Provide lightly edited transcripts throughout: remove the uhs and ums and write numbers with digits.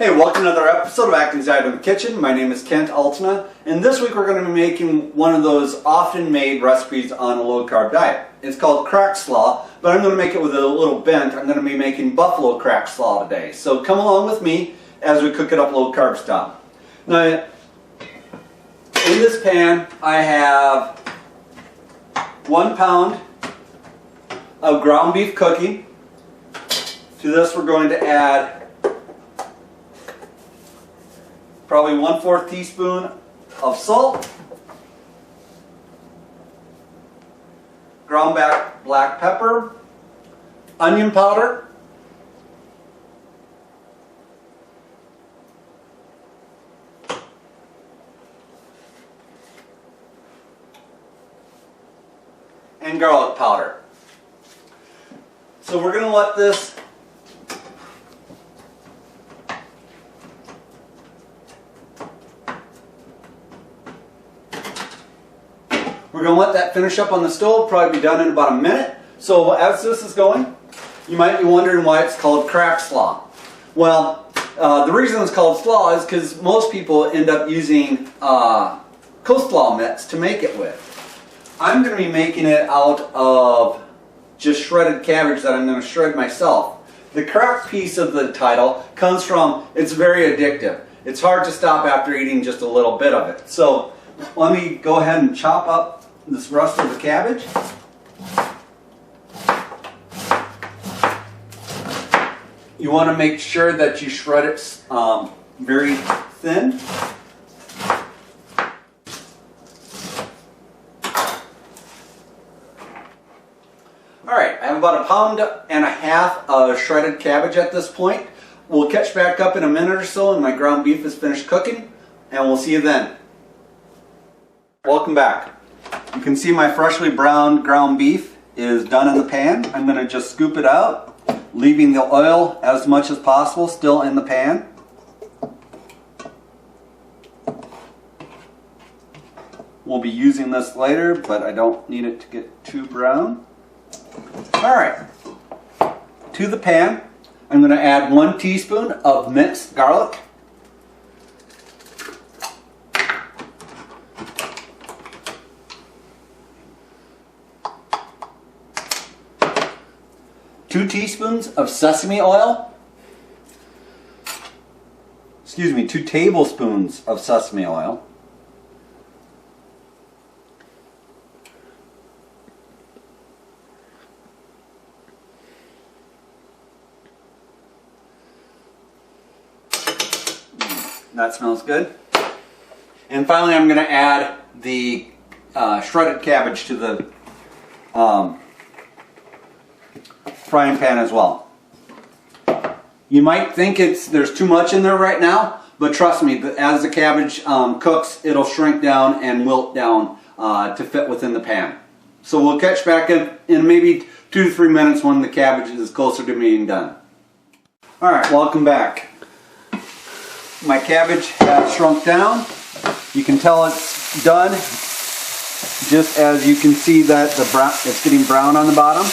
Hey, welcome to another episode of Atkins in the Kitchen. My name is Kent Altena, and this week we're going to be making one of those often made recipes on a low carb diet. It's called crack slaw, but I'm going to make it with a little bent. I'm going to be making buffalo crack slaw today. So come along with me as we cook it up low carb style. Now, in this pan I have 1 pound of ground beef cooking. To this we're going to add probably 1/4 teaspoon of salt, ground black pepper, onion powder, and garlic powder. So we're going to let this finish up on the stove, probably be done in about a minute. So as this is going, you might be wondering why it's called crack slaw. Well, the reason it's called slaw is because most people end up using coleslaw mix to make it with. I'm going to be making it out of just shredded cabbage that I'm going to shred myself. The crack piece of the title comes from it's very addictive. It's hard to stop after eating just a little bit of it. So let me go ahead and chop up this rest of the cabbage. You want to make sure that you shred it very thin. Alright, I have about 1.5 pounds of shredded cabbage at this point. We'll catch back up in a minute or so and my ground beef is finished cooking, and we'll see you then. Welcome back. You can see my freshly browned ground beef is done in the pan. I'm going to just scoop it out, leaving the oil as much as possible still in the pan. We'll be using this later, but I don't need it to get too brown. Alright, to the pan I'm going to add 1 teaspoon of minced garlic, 2 teaspoons of sesame oil, 2 tablespoons of sesame oil, that smells good. And finally I'm going to add the shredded cabbage to the frying pan as well. You might think there's too much in there right now, but trust me, as the cabbage cooks, it'll shrink down and wilt down to fit within the pan. So we'll catch back in maybe 2 to 3 minutes when the cabbage is closer to being done. Alright, welcome back. My cabbage has shrunk down. You can tell it's done just as you can see that it's getting brown on the bottom.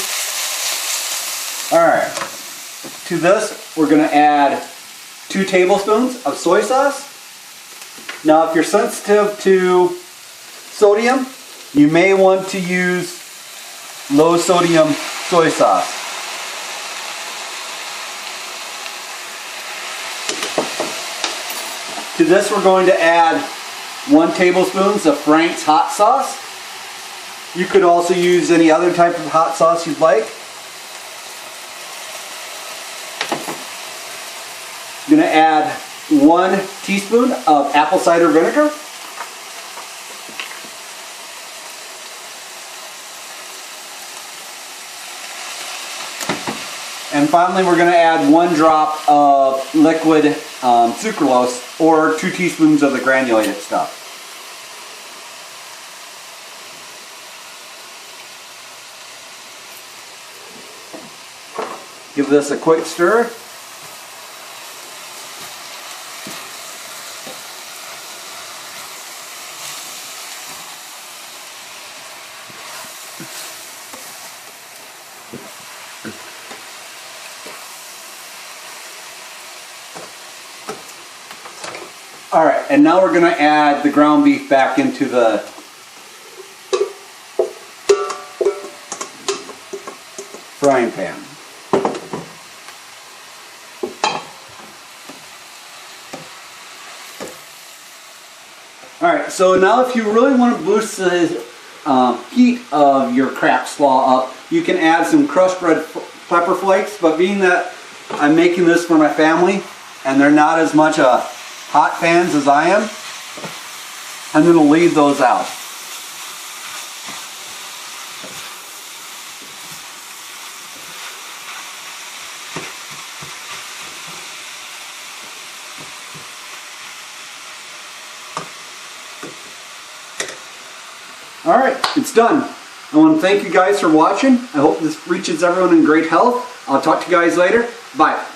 Alright, to this we're going to add 2 tablespoons of soy sauce. Now if you're sensitive to sodium, you may want to use low sodium soy sauce. To this we're going to add 1 tablespoon of Frank's hot sauce. You could also use any other type of hot sauce you'd like. I'm going to add 1 teaspoon of apple cider vinegar. And finally we're going to add 1 drop of liquid sucralose, or 2 teaspoons of the granulated stuff. Give this a quick stir. Alright, and now we're going to add the ground beef back into the frying pan. Alright, so now if you really want to boost the heat of your cracked slaw up, you can add some crushed red pepper flakes, but being that I'm making this for my family and they're not as much hot fans as I am, I'm going to leave those out. Alright, it's done. I want to thank you guys for watching. I hope this reaches everyone in great health. I'll talk to you guys later. Bye.